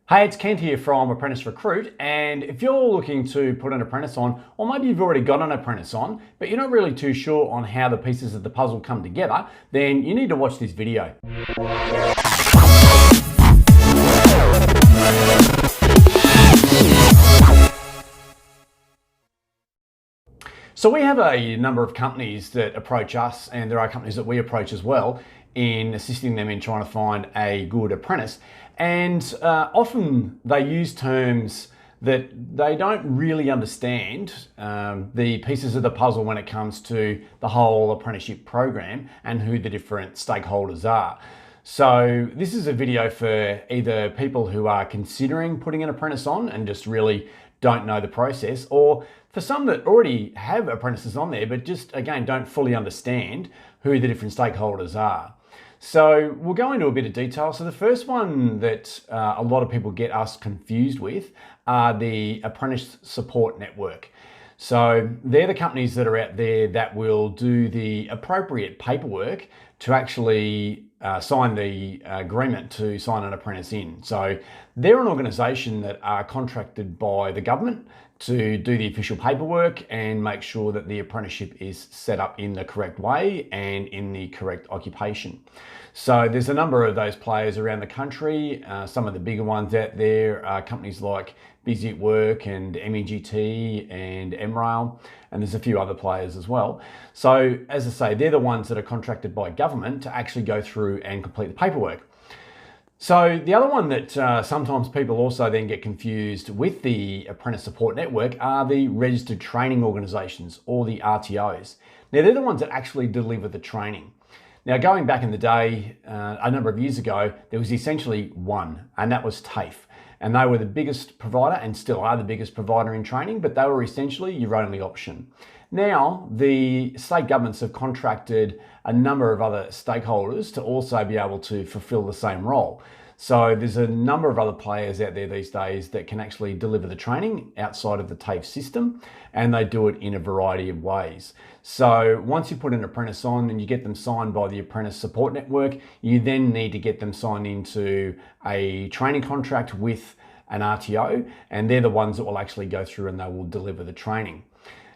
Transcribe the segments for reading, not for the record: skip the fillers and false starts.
Hey, it's Kent here from Apprentice Recruit, and if you're looking to put an apprentice on, or maybe you've already got an apprentice on, but you're not really too sure on how the pieces of the puzzle come together, then you need to watch this video. So we have a number of companies that approach us, and there are companies that we approach as well in assisting them in trying to find a good apprentice. And often they use terms that they don't really understand the pieces of the puzzle when it comes to the whole apprenticeship program and who the different stakeholders are. So this is a video for either people who are considering putting an apprentice on and just really don't know the process, or for some that already have apprentices on there but just again don't fully understand who the different stakeholders are. So we'll go into a bit of detail. So the first one that a lot of people get us confused with are the Apprentice Support Network. So they're the companies that are out there that will do the appropriate paperwork to actually sign the agreement to sign an apprentice in. So they're an organisation that are contracted by the government to do the official paperwork and make sure that the apprenticeship is set up in the correct way and in the correct occupation. So there's a number of those players around the country. Some of the bigger ones out there are companies like Busy at Work and MEGT and MRail, and there's a few other players as well. So as I say, they're the ones that are contracted by government to actually go through and complete the paperwork. So the other one that sometimes people also then get confused with the Apprentice Support Network are the Registered Training Organisations, or the RTOs. Now they're the ones that actually deliver the training. Now going back in the day, a number of years ago, there was essentially one, and that was TAFE. And they were the biggest provider and still are the biggest provider in training, but they were essentially your only option. Now, the state governments have contracted a number of other stakeholders to also be able to fulfill the same role. So there's a number of other players out there these days that can actually deliver the training outside of the TAFE system, and they do it in a variety of ways. So once you put an apprentice on and you get them signed by the Apprentice Support Network, you then need to get them signed into a training contract with an RTO, and they're the ones that will actually go through and they will deliver the training.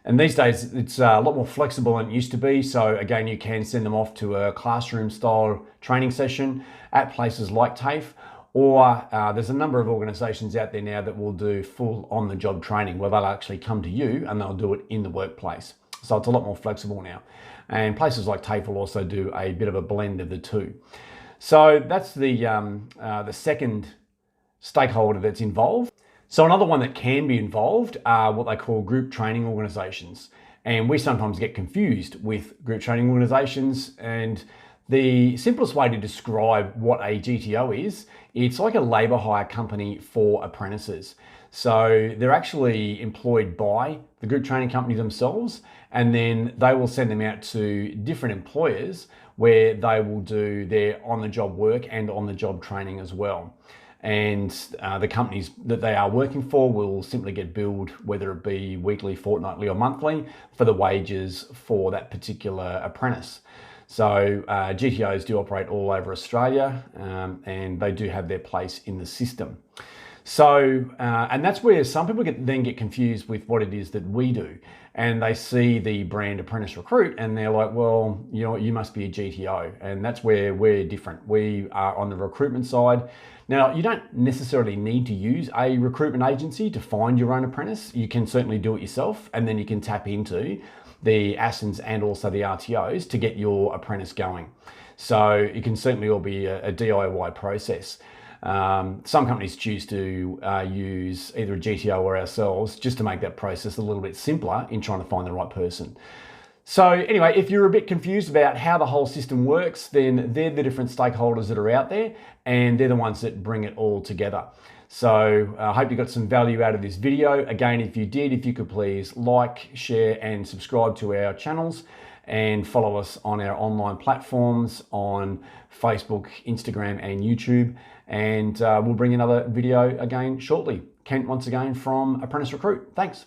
And these days it's a lot more flexible than it used to be. So again, you can send them off to a classroom style training session at places like TAFE, or there's a number of organisations out there now that will do full on-the-job training where they'll actually come to you and they'll do it in the workplace. So it's a lot more flexible now. And places like TAFE will also do a bit of a blend of the two. So that's the second stakeholder that's involved. So another one that can be involved are what they call group training organisations. And we sometimes get confused with group training organisations. And the simplest way to describe what a GTO is, it's like a labour hire company for apprentices. So they're actually employed by the group training company themselves, and then they will send them out to different employers where they will do their on-the-job work and on-the-job training as well. And the companies that they are working for will simply get billed, whether it be weekly, fortnightly or monthly, for the wages for that particular apprentice. So GTOs do operate all over Australia, and they do have their place in the system. So, and that's where some people then get confused with what it is that we do. And they see the brand Apprentice Recruit and they're like, well, you know, you must be a GTO. And that's where we're different. We are on the recruitment side. Now, you don't necessarily need to use a recruitment agency to find your own apprentice. You can certainly do it yourself, and then you can tap into the AASNs and also the RTOs to get your apprentice going. So it can certainly all be a DIY process. Some companies choose to use either a GTO or ourselves just to make that process a little bit simpler in trying to find the right person. So anyway, if you're a bit confused about how the whole system works, then they're the different stakeholders that are out there, and they're the ones that bring it all together. So I hope you got some value out of this video. Again, if you did, if you could please like, share and subscribe to our channels, and follow us on our online platforms on Facebook, Instagram and YouTube. And we'll bring another video again shortly. Kent once again from Apprentice Recruit. Thanks.